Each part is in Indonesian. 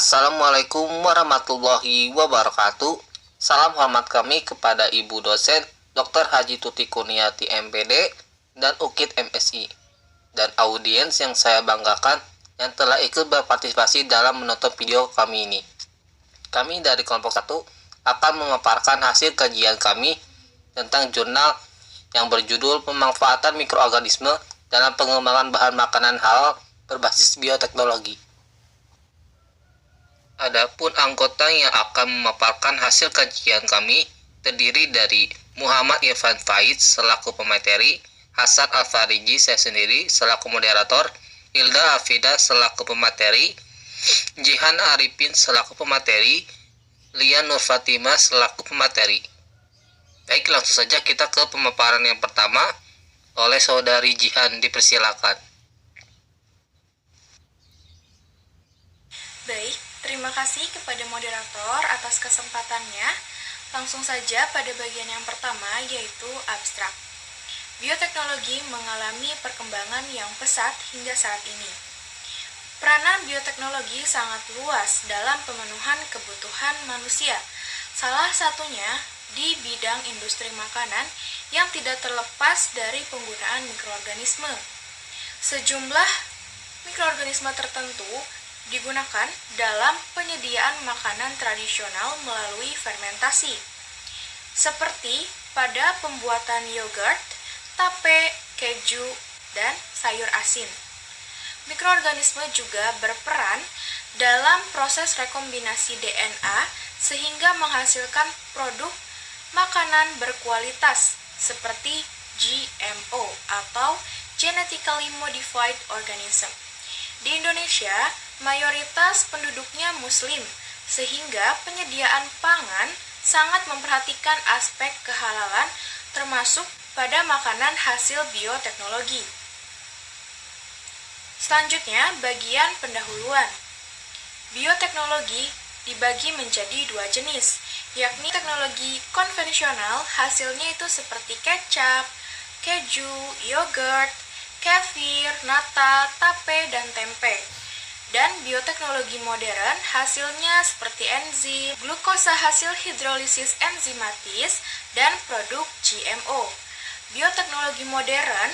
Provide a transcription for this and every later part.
Assalamualaikum warahmatullahi wabarakatuh. Salam hormat kami kepada Ibu dosen Dr. Haji Tuti Kurniati MPD dan UKID MSI dan audiens yang saya banggakan yang telah ikut berpartisipasi dalam menonton video kami ini. Kami dari kelompok 1 akan memaparkan hasil kajian kami tentang jurnal yang berjudul Pemanfaatan Mikroorganisme dalam Pengembangan Bahan Makanan Halal Berbasis Bioteknologi. Adapun anggota yang akan memaparkan hasil kajian kami terdiri dari Muhammad Irfan Faiz selaku pemateri, Hasan Al-Fariji saya sendiri selaku moderator, Hilda Hafida selaku pemateri, Jihan Arifin selaku pemateri, Lian Nur Fatimah selaku pemateri. Baik, langsung saja kita ke pemaparan yang pertama oleh saudari Jihan, dipersilakan. Baik, terima kasih kepada moderator atas kesempatannya. Langsung saja pada bagian yang pertama, yaitu abstrak. Bioteknologi mengalami perkembangan yang pesat hingga saat ini. Peranan bioteknologi sangat luas dalam pemenuhan kebutuhan manusia. Salah satunya di bidang industri makanan yang tidak terlepas dari penggunaan mikroorganisme. Sejumlah mikroorganisme tertentu digunakan dalam penyediaan makanan tradisional melalui fermentasi, seperti pada pembuatan yogurt, tape, keju, dan sayur asin. Mikroorganisme juga berperan dalam proses rekombinasi DNA sehingga menghasilkan produk makanan berkualitas seperti GMO atau Genetically Modified Organism. Di Indonesia, mayoritas penduduknya Muslim, sehingga penyediaan pangan sangat memperhatikan aspek kehalalan termasuk pada makanan hasil bioteknologi. Selanjutnya, bagian pendahuluan. Bioteknologi dibagi menjadi dua jenis, yakni teknologi konvensional, hasilnya itu seperti kecap, keju, yogurt, kefir, nata, tape, dan tempe. Dan bioteknologi modern hasilnya seperti enzim, glukosa hasil hidrolisis enzimatis, dan produk GMO. Bioteknologi modern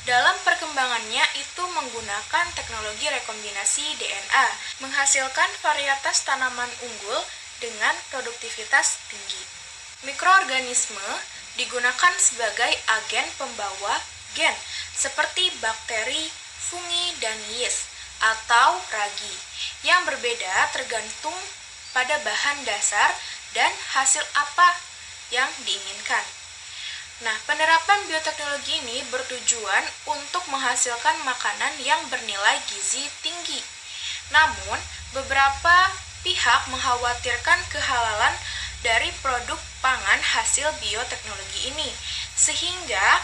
dalam perkembangannya itu menggunakan teknologi rekombinasi DNA, menghasilkan varietas tanaman unggul dengan produktivitas tinggi. Mikroorganisme digunakan sebagai agen pembawa gen, seperti bakteri, fungi, dan yeast atau ragi, yang berbeda tergantung pada bahan dasar dan hasil apa yang diinginkan. Nah, penerapan bioteknologi ini bertujuan untuk menghasilkan makanan yang bernilai gizi tinggi. Namun, beberapa pihak mengkhawatirkan kehalalan dari produk pangan hasil bioteknologi ini, sehingga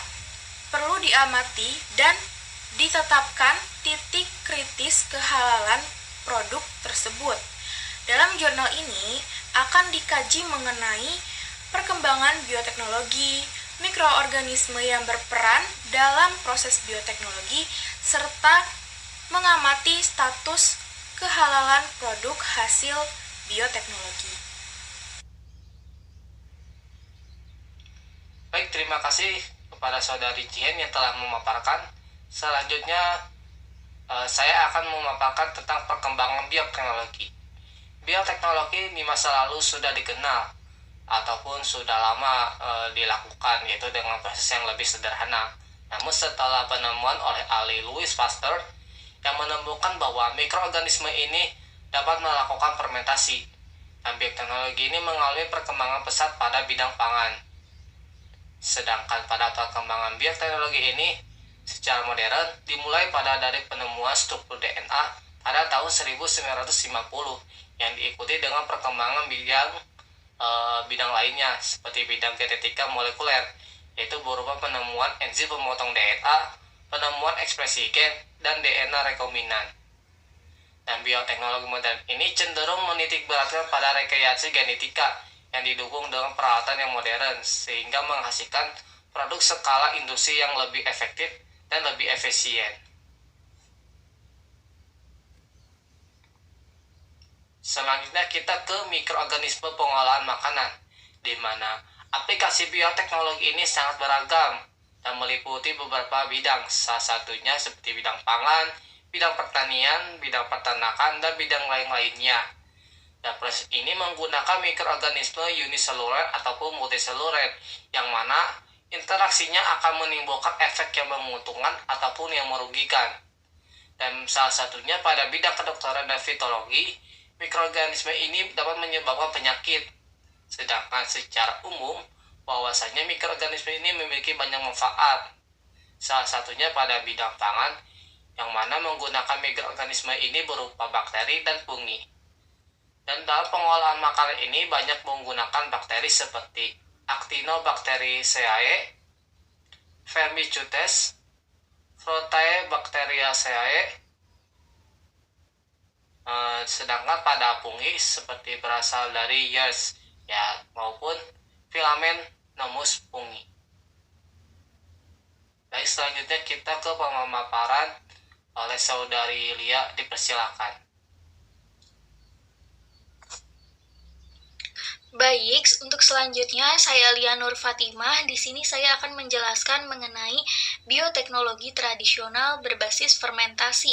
perlu diamati dan ditetapkan titik kritis kehalalan produk tersebut. Dalam jurnal ini akan dikaji mengenai perkembangan bioteknologi, mikroorganisme yang berperan dalam proses bioteknologi, serta mengamati status kehalalan produk hasil bioteknologi. Baik, terima kasih kepada saudari Jihan yang telah memaparkan. Selanjutnya, saya akan memaparkan tentang perkembangan bioteknologi. Bioteknologi di masa lalu sudah dikenal ataupun sudah lama dilakukan, yaitu dengan proses yang lebih sederhana. Namun setelah penemuan oleh ahli Louis Pasteur yang menemukan bahwa mikroorganisme ini dapat melakukan fermentasi, dan bioteknologi ini mengalami perkembangan pesat pada bidang pangan. Sedangkan pada perkembangan bioteknologi ini secara modern dimulai dari penemuan struktur DNA pada tahun 1950 yang diikuti dengan perkembangan bidang lainnya seperti bidang genetika molekuler, yaitu berupa penemuan enzim pemotong DNA, penemuan ekspresi gen, dan DNA rekombinan. Dan bioteknologi modern ini cenderung menitikberatkan pada rekayasa genetika yang didukung dengan peralatan yang modern sehingga menghasilkan produk skala industri yang lebih efektif dan lebih efisien. Selanjutnya kita ke mikroorganisme pengolahan makanan, di mana aplikasi bioteknologi ini sangat beragam dan meliputi beberapa bidang, salah satunya seperti bidang pangan, bidang pertanian, bidang peternakan, dan bidang lain-lainnya. Dan proses ini menggunakan mikroorganisme uniseluler ataupun multiseluler, yang mana interaksinya akan menimbulkan efek yang menguntungkan ataupun yang merugikan. Dan salah satunya pada bidang kedokteran dan fitologi, mikroorganisme ini dapat menyebabkan penyakit. Sedangkan secara umum, bahwasanya mikroorganisme ini memiliki banyak manfaat. Salah satunya pada bidang pangan, yang mana menggunakan mikroorganisme ini berupa bakteri dan fungi. Dan dalam pengolahan makanan ini banyak menggunakan bakteri seperti Actinobacteriaceae, Firmicutes, Proteobacteriaceae. Sedangkan pada fungi seperti berasal dari yeast ya maupun filamen nomus fungi. Baik, selanjutnya kita ke pemaparan oleh saudari Lia, dipersilakan. Baik, untuk selanjutnya saya Lia Nur Fatimah. Di sini saya akan menjelaskan mengenai bioteknologi tradisional berbasis fermentasi.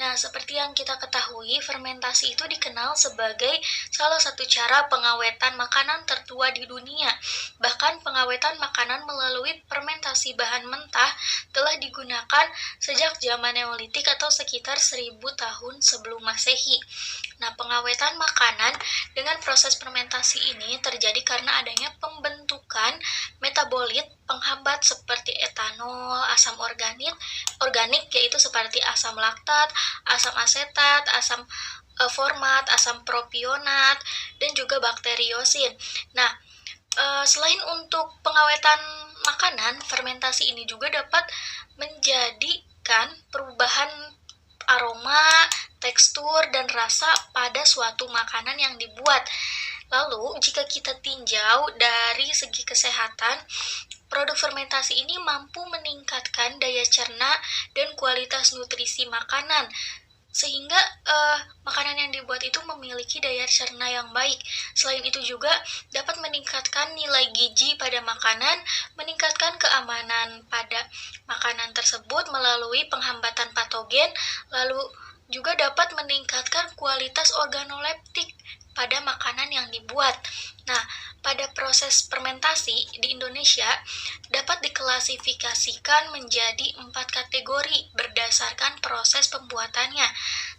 Nah, seperti yang kita ketahui, fermentasi itu dikenal sebagai salah satu cara pengawetan makanan tertua di dunia. Bahkan pengawetan makanan melalui fermentasi bahan mentah telah digunakan sejak zaman Neolitik atau sekitar 1000 tahun sebelum Masehi. Nah, pengawetan makanan dengan proses fermentasi ini terjadi karena adanya pembentukan metabolit penghambat seperti etanol, asam organik yaitu seperti asam laktat, asam asetat, asam format, asam propionat, dan juga bakteriosin. Nah, selain untuk pengawetan makanan, fermentasi ini juga dapat menjadikan perubahan aroma, tekstur, dan rasa pada suatu makanan yang dibuat. Lalu, jika kita tinjau dari segi kesehatan, produk fermentasi ini mampu meningkatkan daya cerna dan kualitas nutrisi makanan, sehingga makanan yang dibuat itu memiliki daya cerna yang baik. Selain itu juga dapat meningkatkan nilai gizi pada makanan, meningkatkan keamanan pada makanan tersebut melalui penghambatan patogen, lalu juga dapat meningkatkan kualitas organoleptik pada makanan yang dibuat. Nah, pada proses fermentasi di Indonesia dapat diklasifikasikan menjadi 4 kategori berdasarkan proses pembuatannya.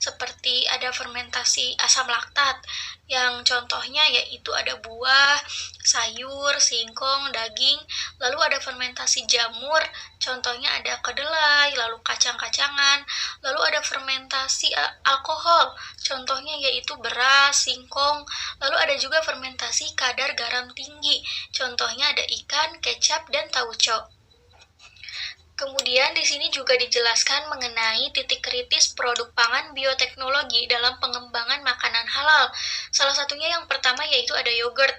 Seperti ada fermentasi asam laktat, yang contohnya yaitu ada buah, sayur, singkong, daging. Lalu ada fermentasi jamur, contohnya ada kedelai, lalu kacang-kacangan. Lalu ada fermentasi alkohol, contohnya yaitu beras, singkong. Lalu ada juga fermentasi kadar garam tinggi, contohnya ada ikan, kecap, dan tauco. Kemudian di sini juga dijelaskan mengenai titik kritis produk pangan bioteknologi dalam pengembangan makanan halal. Salah satunya yang pertama yaitu ada yogurt.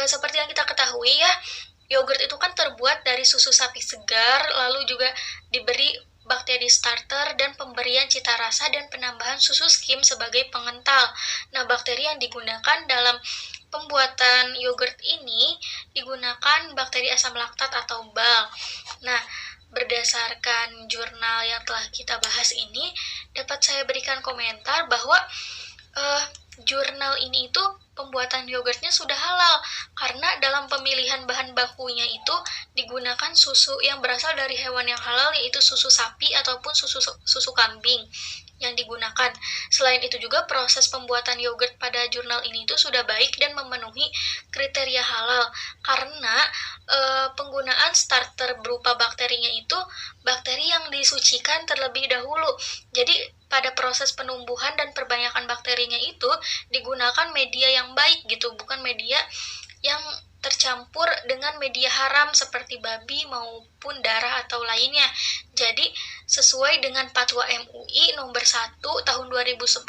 Seperti yang kita ketahui ya, yogurt itu kan terbuat dari susu sapi segar, lalu juga diberi bakteri starter dan pemberian cita rasa dan penambahan susu skim sebagai pengental. Nah, bakteri yang digunakan dalam pembuatan yogurt ini digunakan bakteri asam laktat atau BAL. Nah, berdasarkan jurnal yang telah kita bahas ini, dapat saya berikan komentar bahwa jurnal ini itu pembuatan yogurtnya sudah halal karena dalam pemilihan bahan bakunya itu digunakan susu yang berasal dari hewan yang halal, yaitu susu sapi ataupun susu kambing yang digunakan. Selain itu juga proses pembuatan yogurt pada jurnal ini itu sudah baik dan memenuhi kriteria halal karena penggunaan starter berupa bakterinya itu bakteri yang disucikan terlebih dahulu. Jadi pada proses penumbuhan dan perbanyakan bakterinya itu digunakan media yang baik gitu, bukan media yang tercampur dengan media haram seperti babi maupun darah atau lainnya. Jadi sesuai dengan Fatwa MUI nomor 1 tahun 2010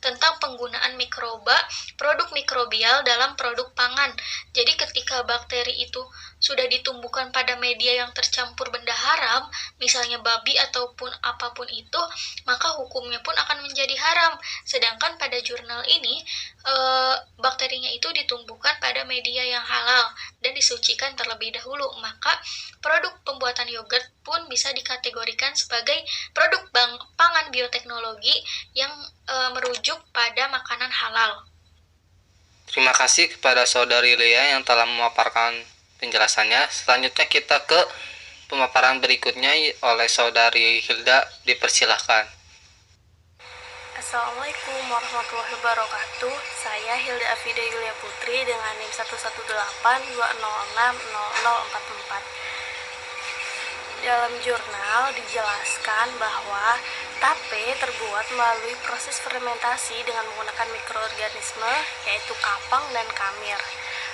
tentang penggunaan mikroba, produk mikrobial dalam produk pangan. Jadi ketika bakteri itu sudah ditumbuhkan pada media yang tercampur benda haram, misalnya babi ataupun apapun itu, maka hukumnya pun akan menjadi haram. Sedangkan pada jurnal ini, bakterinya itu ditumbuhkan pada media yang halal dan disucikan terlebih dahulu. Maka produk pembuatan yogurt pun bisa dikategorikan sebagai produk pangan bioteknologi yang merujuk pada makanan halal. Terima kasih kepada Saudari Lia yang telah memaparkan penjelasannya. Selanjutnya kita ke pemaparan berikutnya oleh Saudari Hilda. Dipersilahkan. Assalamualaikum warahmatullahi wabarakatuh. Saya Hilda Afida Yulia Putri dengan NIM 11820600044. Dalam jurnal dijelaskan bahwa tape terbuat melalui proses fermentasi dengan menggunakan mikroorganisme yaitu kapang dan kamir.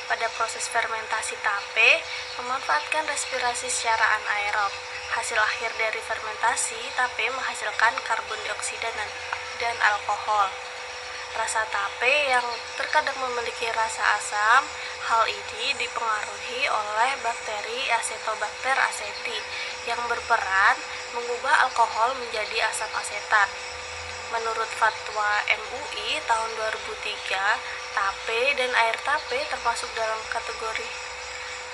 Pada proses fermentasi tape memanfaatkan respirasi secara anaerob. Hasil akhir dari fermentasi tape menghasilkan karbon dioksida dan alkohol. Rasa tape yang terkadang memiliki rasa asam, hal ini dipengaruhi oleh bakteri Acetobacter aceti yang berperan mengubah alkohol menjadi asam asetat. Menurut fatwa MUI tahun 2003, tape dan air tape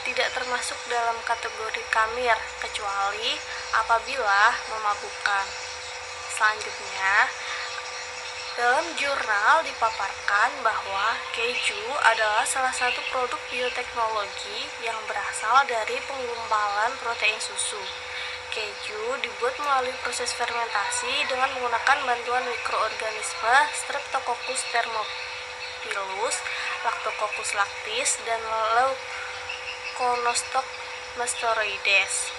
tidak termasuk dalam kategori kamir kecuali apabila memabukkan. Selanjutnya, dalam jurnal dipaparkan bahwa keju adalah salah satu produk bioteknologi yang berasal dari penggumpalan protein susu. Keju dibuat melalui proses fermentasi dengan menggunakan bantuan mikroorganisme Streptococcus thermophilus, Lactococcus lactis, dan Leuconostoc mastoides.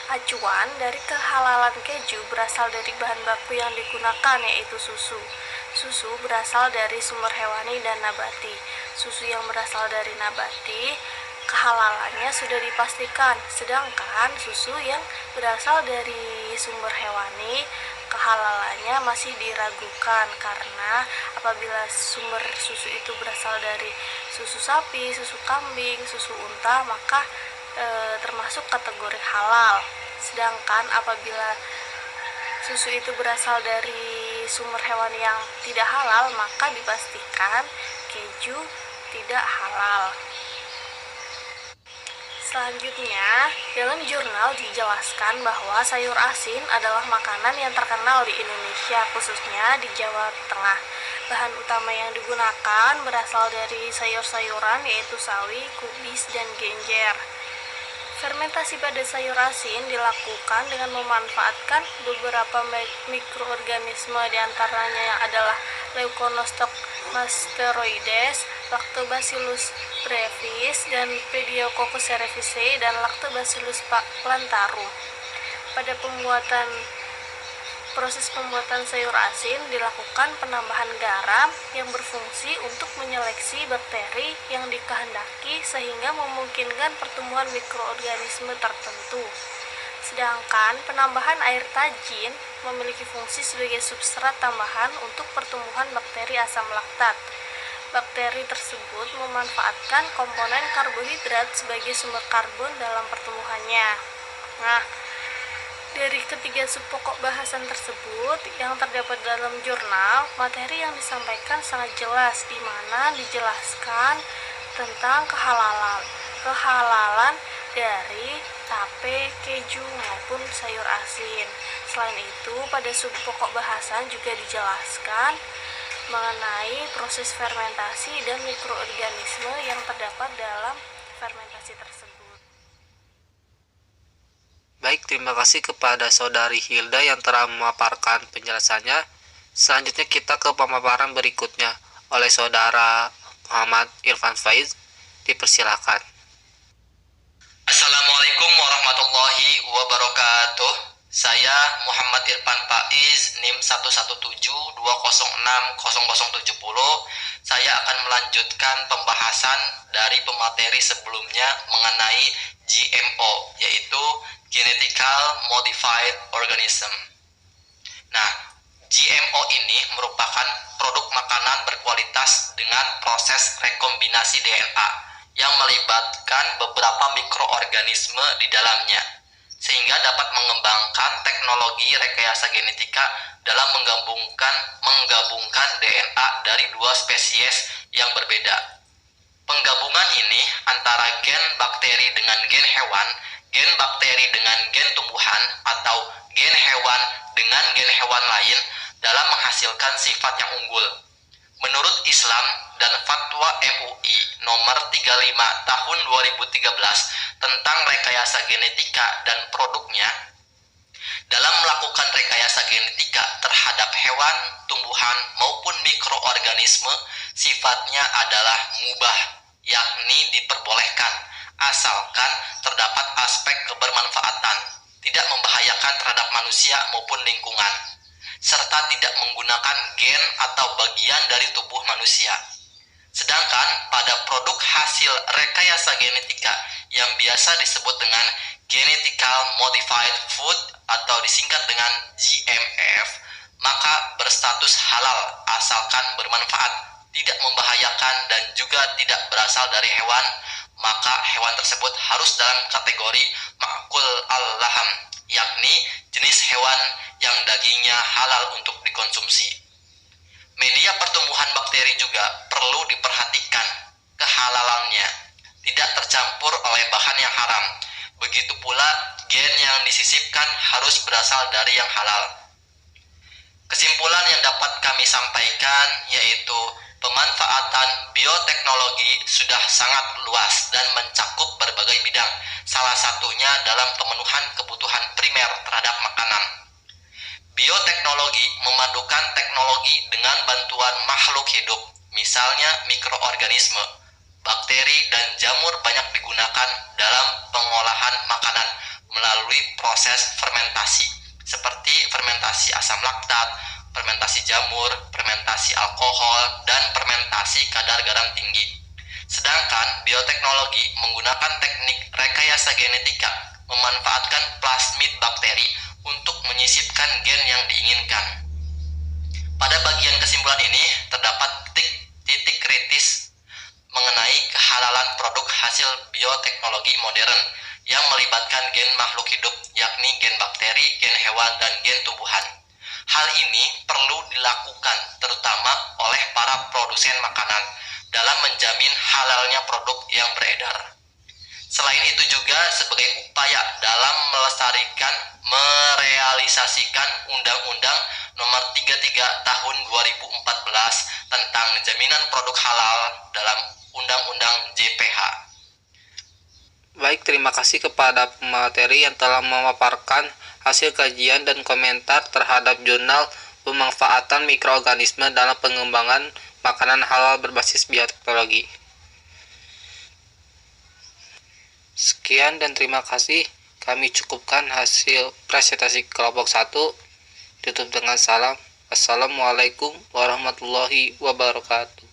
Acuan dari kehalalan keju berasal dari bahan baku yang digunakan, yaitu susu. Susu berasal dari sumber hewani dan nabati. Susu yang berasal dari nabati, kehalalannya sudah dipastikan, sedangkan susu yang berasal dari sumber hewani, kehalalannya masih diragukan karena apabila sumber susu itu berasal dari susu sapi, susu kambing, susu unta, maka termasuk kategori halal. Sedangkan apabila susu itu berasal dari sumber hewan yang tidak halal, maka dipastikan keju tidak halal. Selanjutnya, dalam jurnal dijelaskan bahwa sayur asin adalah makanan yang terkenal di Indonesia, khususnya di Jawa Tengah. Bahan utama yang digunakan berasal dari sayur-sayuran, yaitu sawi, kubis, dan genjer. Fermentasi pada sayur asin dilakukan dengan memanfaatkan beberapa mikroorganisme, diantaranya yang adalah Leuconostoc mastoides, Lactobacillus brevis, dan Pediococcus cerevisiae, dan Lactobacillus plantarum. Pada proses pembuatan sayur asin dilakukan penambahan garam yang berfungsi untuk menyeleksi bakteri yang dikehendaki sehingga memungkinkan pertumbuhan mikroorganisme tertentu. Sedangkan penambahan air tajin memiliki fungsi sebagai substrat tambahan untuk pertumbuhan bakteri asam laktat. Bakteri tersebut memanfaatkan komponen karbohidrat sebagai sumber karbon dalam pertumbuhannya. Nah, dari ketiga subpokok bahasan tersebut yang terdapat dalam jurnal, materi yang disampaikan sangat jelas, di mana dijelaskan tentang kehalalan dari tape, keju, maupun sayur asin. Selain itu, pada subpokok bahasan juga dijelaskan mengenai proses fermentasi dan mikroorganisme yang terdapat dalam fermentasi tersebut. Baik, terima kasih kepada Saudari Hilda yang telah memaparkan penjelasannya. Selanjutnya kita ke pemaparan berikutnya oleh Saudara Muhammad Irfan Faiz. Dipersilakan. Assalamualaikum warahmatullahi wabarakatuh. Saya Muhammad Irfan Faiz, NIM 11720600070. Saya akan melanjutkan pembahasan dari pemateri sebelumnya mengenai GMO, yaitu Genetical Modified Organism. Nah, GMO ini merupakan produk makanan berkualitas dengan proses rekombinasi DNA yang melibatkan beberapa mikroorganisme di dalamnya, sehingga dapat mengembangkan teknologi rekayasa genetika dalam menggabungkan DNA dari dua spesies yang berbeda. Penggabungan ini antara gen bakteri dengan gen hewan, gen bakteri dengan gen tumbuhan, atau gen hewan dengan gen hewan lain dalam menghasilkan sifat yang unggul. Menurut Islam dan Fatwa MUI nomor 35 tahun 2013 tentang rekayasa genetika dan produknya, dalam melakukan rekayasa genetika terhadap hewan, tumbuhan, maupun mikroorganisme, sifatnya adalah mubah, yakni diperbolehkan, asalkan terdapat aspek kebermanfaatan, tidak membahayakan terhadap manusia maupun lingkungan, serta tidak menggunakan gen atau bagian dari tubuh manusia. Sedangkan pada produk hasil rekayasa genetika yang biasa disebut dengan Genetically Modified Food atau disingkat dengan GMF, maka berstatus halal asalkan bermanfaat, tidak membahayakan, dan juga tidak berasal dari hewan, maka hewan tersebut harus dalam kategori ma'kul al-laham, yakni jenis hewan yang dagingnya halal untuk dikonsumsi. Media pertumbuhan bakteri juga perlu diperhatikan kehalalannya, tidak tercampur oleh bahan yang haram. Begitu pula gen yang disisipkan harus berasal dari yang halal. Kesimpulan yang dapat kami sampaikan yaitu pemanfaatan bioteknologi sudah sangat luas dan mencakup berbagai bidang, salah satunya dalam pemenuhan kebutuhan primer terhadap makanan. Bioteknologi memadukan teknologi dengan bantuan makhluk hidup, misalnya mikroorganisme. Bakteri dan jamur banyak digunakan dalam pengolahan makanan melalui proses fermentasi, seperti fermentasi asam laktat, fermentasi jamur, fermentasi alkohol, dan fermentasi kadar garam tinggi. Sedangkan bioteknologi menggunakan teknik rekayasa genetika, memanfaatkan plasmid bakteri untuk menyisipkan gen yang diinginkan. Pada bagian kesimpulan ini terdapat titik kritis mengenai kehalalan produk hasil bioteknologi modern yang melibatkan gen makhluk hidup, yakni gen bakteri, gen hewan, dan gen tumbuhan. Hal ini perlu dilakukan terutama oleh para produsen makanan dalam menjamin halalnya produk yang beredar. Selain itu juga sebagai upaya dalam melestarikan, merealisasikan Undang-Undang Nomor 33 Tahun 2014 tentang jaminan produk halal dalam Undang-Undang JPH. Baik, terima kasih kepada pemateri yang telah memaparkan hasil kajian dan komentar terhadap jurnal pemanfaatan mikroorganisme dalam pengembangan makanan halal berbasis bioteknologi. Sekian dan terima kasih. Kami cukupkan hasil presentasi kelompok 1. Tutup dengan salam. Assalamualaikum warahmatullahi wabarakatuh.